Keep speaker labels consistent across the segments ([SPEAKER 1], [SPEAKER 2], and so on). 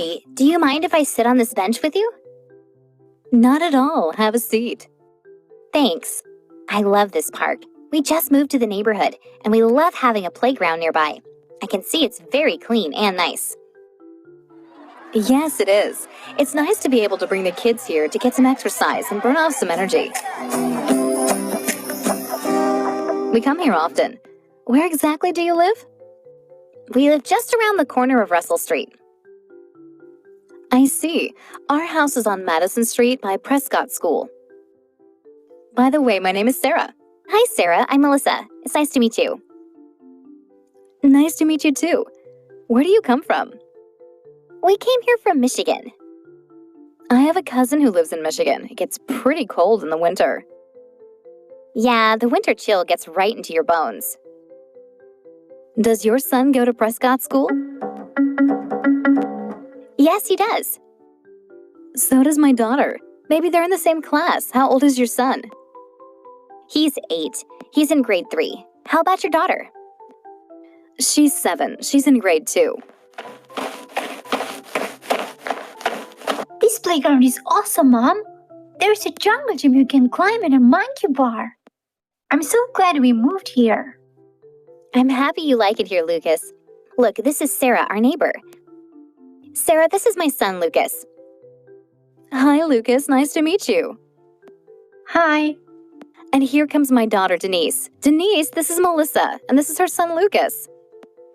[SPEAKER 1] Hi, do you mind if I sit on this bench with you?
[SPEAKER 2] Not at all. Have a seat.
[SPEAKER 1] Thanks. I love this park. We just moved to the neighborhood, and we love having a playground nearby. I can see it's very clean and nice.
[SPEAKER 2] Yes, it is. It's nice to be able to bring the kids here to get some exercise and burn off some energy. We come here often. Where exactly do you live?
[SPEAKER 1] We live just around the corner of Russell Street.
[SPEAKER 2] I see. Our house is on Madison Street by Prescott School. By the way, my name is Sarah.
[SPEAKER 1] Hi, Sarah. I'm Melissa. It's nice to meet you.
[SPEAKER 2] Nice to meet you too. Where do you come from?
[SPEAKER 1] We came here from Michigan.
[SPEAKER 2] I have a cousin who lives in Michigan. It gets pretty cold in the winter.
[SPEAKER 1] Yeah, the winter chill gets right into your bones.
[SPEAKER 2] Does your son go to Prescott School?
[SPEAKER 1] Yes, he does.
[SPEAKER 2] So does my daughter. Maybe they're in the same class. How old is your son?
[SPEAKER 1] He's 8. He's in grade 3. How about your daughter?
[SPEAKER 2] She's 7. She's in grade 2.
[SPEAKER 3] This playground is awesome, Mom. There's a jungle gym you can climb and a monkey bar. I'm so glad we moved here.
[SPEAKER 1] I'm happy you like it here, Lucas. Look, this is Sarah, our neighbor. Sarah, this is my son, Lucas.
[SPEAKER 2] Hi, Lucas. Nice to meet you.
[SPEAKER 3] Hi.
[SPEAKER 2] And here comes my daughter, Denise. Denise, this is Melissa, and this is her son, Lucas.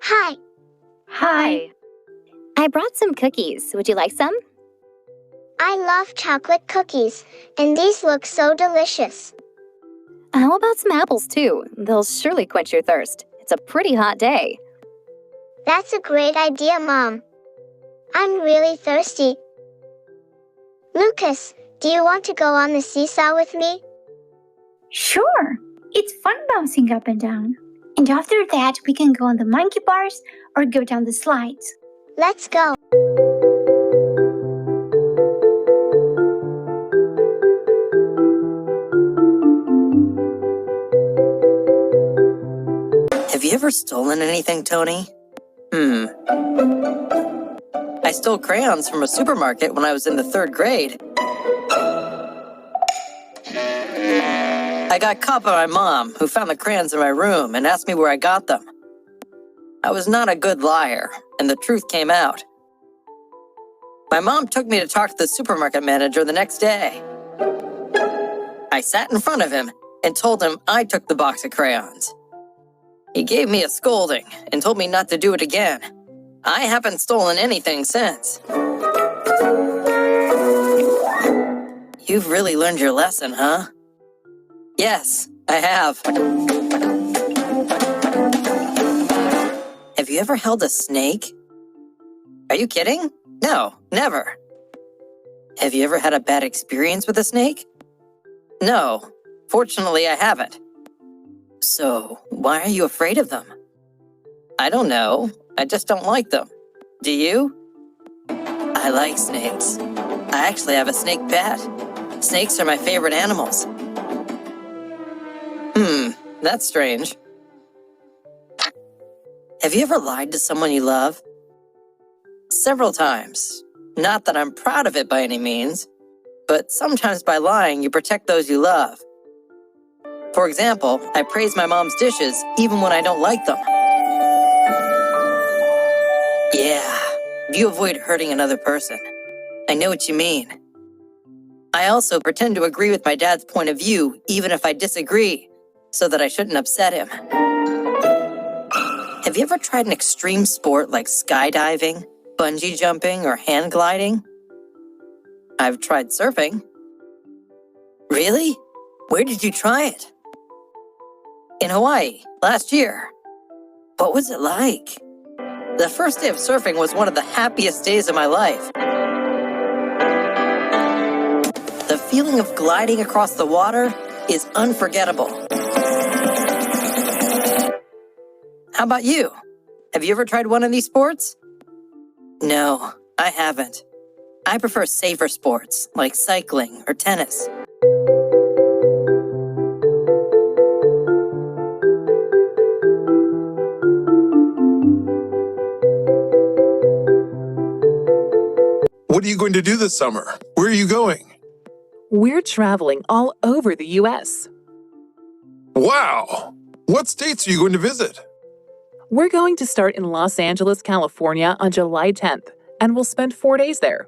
[SPEAKER 4] Hi.
[SPEAKER 3] Hi.
[SPEAKER 1] I brought some cookies. Would you like some?
[SPEAKER 4] I love chocolate cookies, and these look so delicious.
[SPEAKER 2] How about some apples, too? They'll surely quench your thirst. It's a pretty hot day.
[SPEAKER 4] That's a great idea, Mom. I'm really thirsty. Lucas, do you want to go on the seesaw with me?
[SPEAKER 3] Sure. It's fun bouncing up and down. And after that, we can go on the monkey bars or go down the slides.
[SPEAKER 4] Let's go.
[SPEAKER 5] Have you ever stolen anything, Tony? I stole crayons from a supermarket when I was in the 3rd grade. I got caught by my mom, who found the crayons in my room and asked me where I got them. I was not a good liar, and the truth came out. My mom took me to talk to the supermarket manager the next day. I sat in front of him and told him I took the box of crayons. He gave me a scolding and told me not to do it again. I haven't stolen anything since. You've really learned your lesson, huh? Yes, I have. Have you ever held a snake? Are you kidding? No, never. Have you ever had a bad experience with a snake? No, fortunately I haven't. So, why are you afraid of them? I don't know. I just don't like them. Do you? I like snakes. I actually have a snake pet. Snakes are my favorite animals. That's strange. Have you ever lied to someone you love? Several times. Not that I'm proud of it by any means, but sometimes by lying you protect those you love. For example, I praise my mom's dishes even when I don't like them. Yeah, you avoid hurting another person. I know what you mean. I also pretend to agree with my dad's point of view even if I disagree, so that I shouldn't upset him. Have you ever tried an extreme sport like skydiving, bungee jumping, or hang gliding? I've tried surfing. Really? Where did you try it? In Hawaii, last year. What was it like? The first day of surfing was one of the happiest days of my life. The feeling of gliding across the water is unforgettable. How about you? Have you ever tried one of these sports? No, I haven't. I prefer safer sports like cycling or tennis.
[SPEAKER 6] What are you going to do this summer? Where are you going?
[SPEAKER 7] We're traveling all over the U.S.
[SPEAKER 6] Wow! What states are you going to visit?
[SPEAKER 7] We're going to start in Los Angeles, California on July 10th, and we'll spend 4 days there.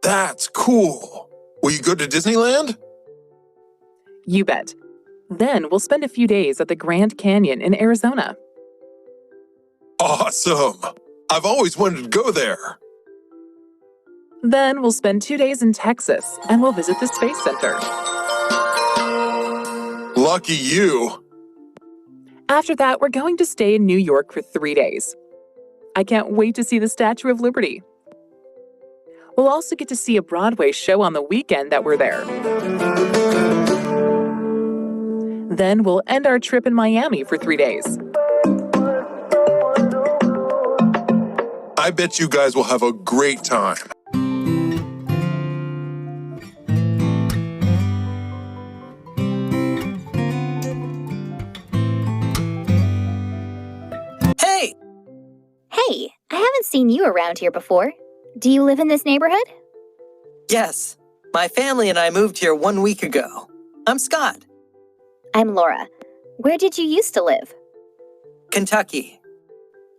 [SPEAKER 6] That's cool. Will you go to Disneyland?
[SPEAKER 7] You bet. Then we'll spend a few days at the Grand Canyon in Arizona.
[SPEAKER 6] Awesome! I've always wanted to go there.
[SPEAKER 7] Then we'll spend 2 days in Texas, and we'll visit the Space Center.
[SPEAKER 6] Lucky you.
[SPEAKER 7] After that, we're going to stay in New York for 3 days. I can't wait to see the Statue of Liberty. We'll also get to see a Broadway show on the weekend that we're there. Then we'll end our trip in Miami for 3 days.
[SPEAKER 6] I bet you guys will have a great time.
[SPEAKER 5] Hey!
[SPEAKER 2] Hey, I haven't seen you around here before. Do you live in this neighborhood?
[SPEAKER 5] Yes, my family and I moved here 1 week ago. I'm Scott.
[SPEAKER 2] I'm Laura. Where did you used to live?
[SPEAKER 5] Kentucky.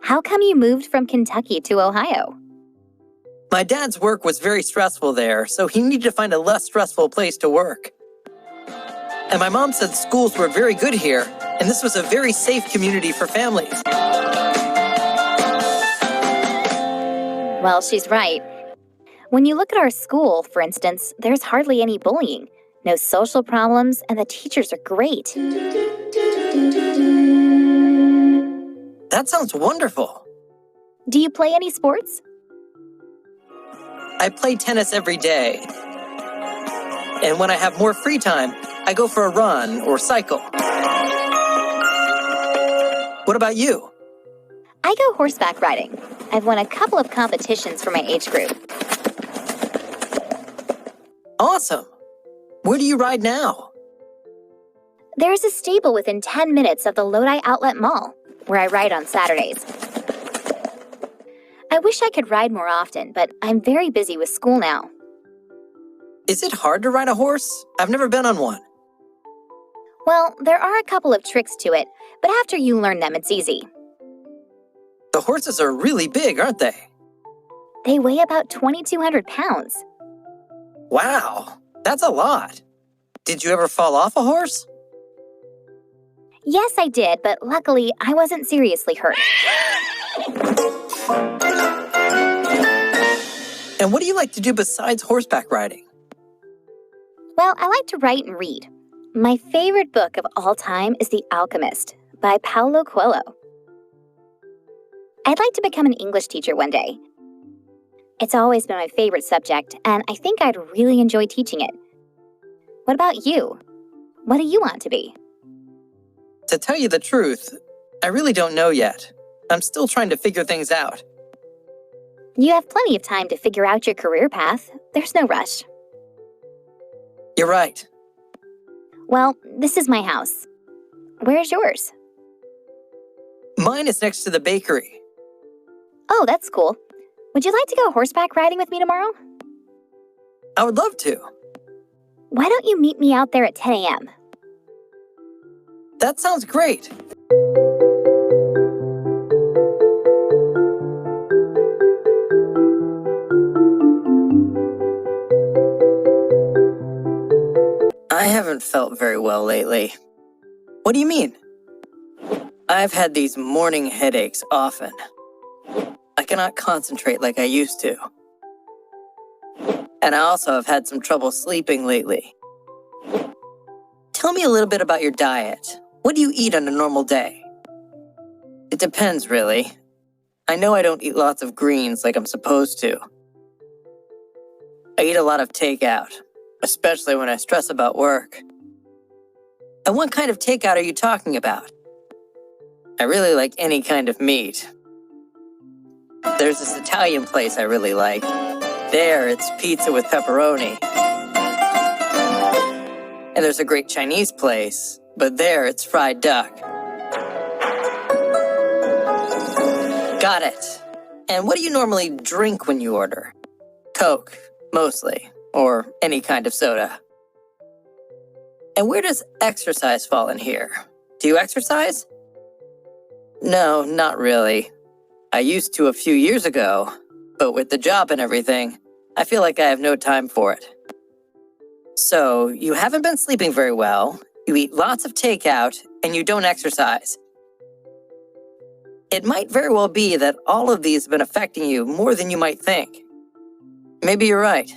[SPEAKER 2] How come you moved from Kentucky to Ohio?
[SPEAKER 5] My dad's work was very stressful there, so he needed to find a less stressful place to work. And my mom said schools were very good here, and this was a very safe community for families.
[SPEAKER 2] Well, she's right. When you look at our school, for instance, there's hardly any bullying, no social problems, and the teachers are great.
[SPEAKER 5] That sounds wonderful.
[SPEAKER 2] Do you play any sports?
[SPEAKER 5] I play tennis every day. And when I have more free time, I go for a run or cycle. What about you?
[SPEAKER 2] I go horseback riding. I've won a couple of competitions for my age group.
[SPEAKER 5] Awesome. Where do you ride now?
[SPEAKER 2] There's a stable within 10 minutes of the Lodi Outlet Mall, where I ride on Saturdays. I wish I could ride more often, but I'm very busy with school now.
[SPEAKER 5] Is it hard to ride a horse? I've never been on one.
[SPEAKER 2] Well, there are a couple of tricks to it, but after you learn them, it's easy.
[SPEAKER 5] The horses are really big, aren't they?
[SPEAKER 2] They weigh about 2,200 pounds.
[SPEAKER 5] Wow, that's a lot. Did you ever fall off a horse?
[SPEAKER 2] Yes, I did, but luckily, I wasn't seriously hurt.
[SPEAKER 5] And what do you like to do besides horseback riding?
[SPEAKER 2] Well, I like to write and read. My favorite book of all time is The Alchemist by Paulo Coelho. I'd like to become an English teacher one day. It's always been my favorite subject, and I think I'd really enjoy teaching it. What about you? What do you want to be?
[SPEAKER 5] To tell you the truth, I really don't know yet. I'm still trying to figure things out.
[SPEAKER 2] You have plenty of time to figure out your career path. There's no rush.
[SPEAKER 5] You're right.
[SPEAKER 2] Well, this is my house. Where's yours?
[SPEAKER 5] Mine is next to the bakery.
[SPEAKER 2] Oh, that's cool. Would you like to go horseback riding with me tomorrow?
[SPEAKER 5] I would love to.
[SPEAKER 2] Why don't you meet me out there at 10 a.m.?
[SPEAKER 5] That sounds great. I haven't felt very well lately. What do you mean? I've had these morning headaches often. I cannot concentrate like I used to. And I also have had some trouble sleeping lately. Tell me a little bit about your diet. What do you eat on a normal day? It depends, really. I know I don't eat lots of greens like I'm supposed to. I eat a lot of takeout, especially when I stress about work. And what kind of takeout are you talking about? I really like any kind of meat. There's this Italian place I really like. There, it's pizza with pepperoni. And there's a great Chinese place, but there, it's fried duck. Got it. And what do you normally drink when you order? Coke, mostly, or any kind of soda. And where does exercise fall in here? Do you exercise? No, not really. I used to a few years ago, but with the job and everything, I feel like I have no time for it. So, you haven't been sleeping very well, you eat lots of takeout, and you don't exercise. It might very well be that all of these have been affecting you more than you might think. Maybe you're right.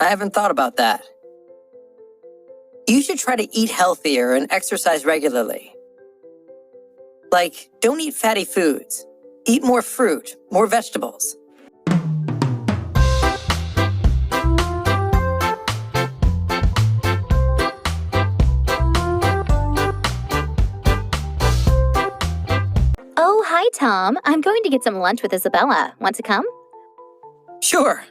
[SPEAKER 5] I haven't thought about that. You should try to eat healthier and exercise regularly. Like, don't eat fatty foods. Eat more fruit, more vegetables.
[SPEAKER 2] Oh, hi, Tom. I'm going to get some lunch with Isabella. Want to come?
[SPEAKER 5] Sure.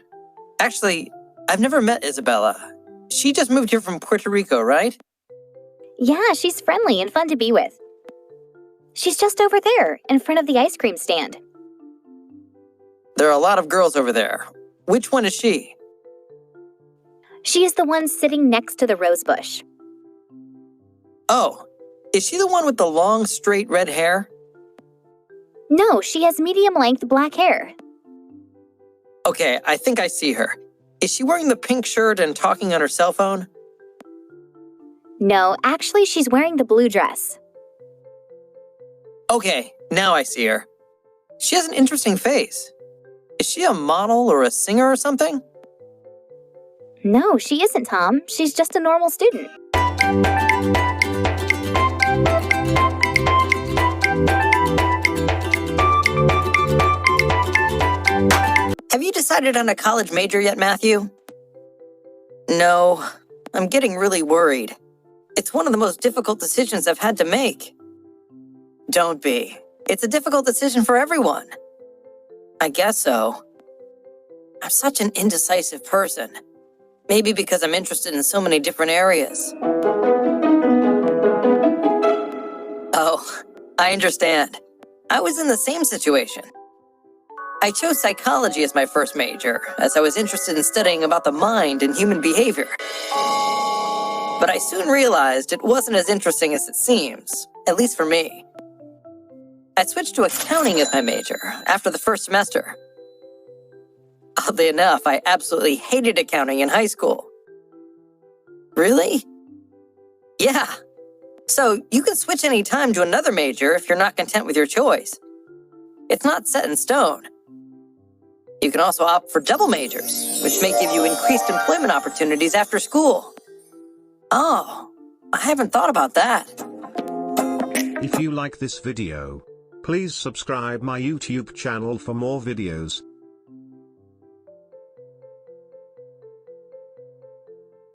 [SPEAKER 5] Actually, I've never met Isabella. She just moved here from Puerto Rico, right?
[SPEAKER 2] Yeah, she's friendly and fun to be with. She's just over there, in front of the ice cream stand.
[SPEAKER 5] There are a lot of girls over there. Which one is she?
[SPEAKER 2] She is the one sitting next to the rose bush.
[SPEAKER 5] Oh, is she the one with the long, straight red hair?
[SPEAKER 2] No, she has medium-length black hair.
[SPEAKER 5] Okay, I think I see her. Is she wearing the pink shirt and talking on her cell phone?
[SPEAKER 2] No, actually, she's wearing the blue dress.
[SPEAKER 5] Okay, now I see her. She has an interesting face. Is she a model or a singer or something?
[SPEAKER 2] No, she isn't, Tom. She's just a normal student.
[SPEAKER 5] Have you decided on a college major yet, Matthew? No, I'm getting really worried. It's one of the most difficult decisions I've had to make. Don't be. It's a difficult decision for everyone. I guess so. I'm such an indecisive person. Maybe because I'm interested in so many different areas. Oh, I understand. I was in the same situation. I chose psychology as my first major, as I was interested in studying about the mind and human behavior. But I soon realized it wasn't as interesting as it seems, at least for me. I switched to accounting as my major after the first semester. Oddly enough, I absolutely hated accounting in high school. Really? Yeah. So you can switch any time to another major if you're not content with your choice. It's not set in stone. You can also opt for double majors, which may give you increased employment opportunities after school. Oh, I haven't thought about that.
[SPEAKER 8] If you like this video, please subscribe my YouTube channel for more videos.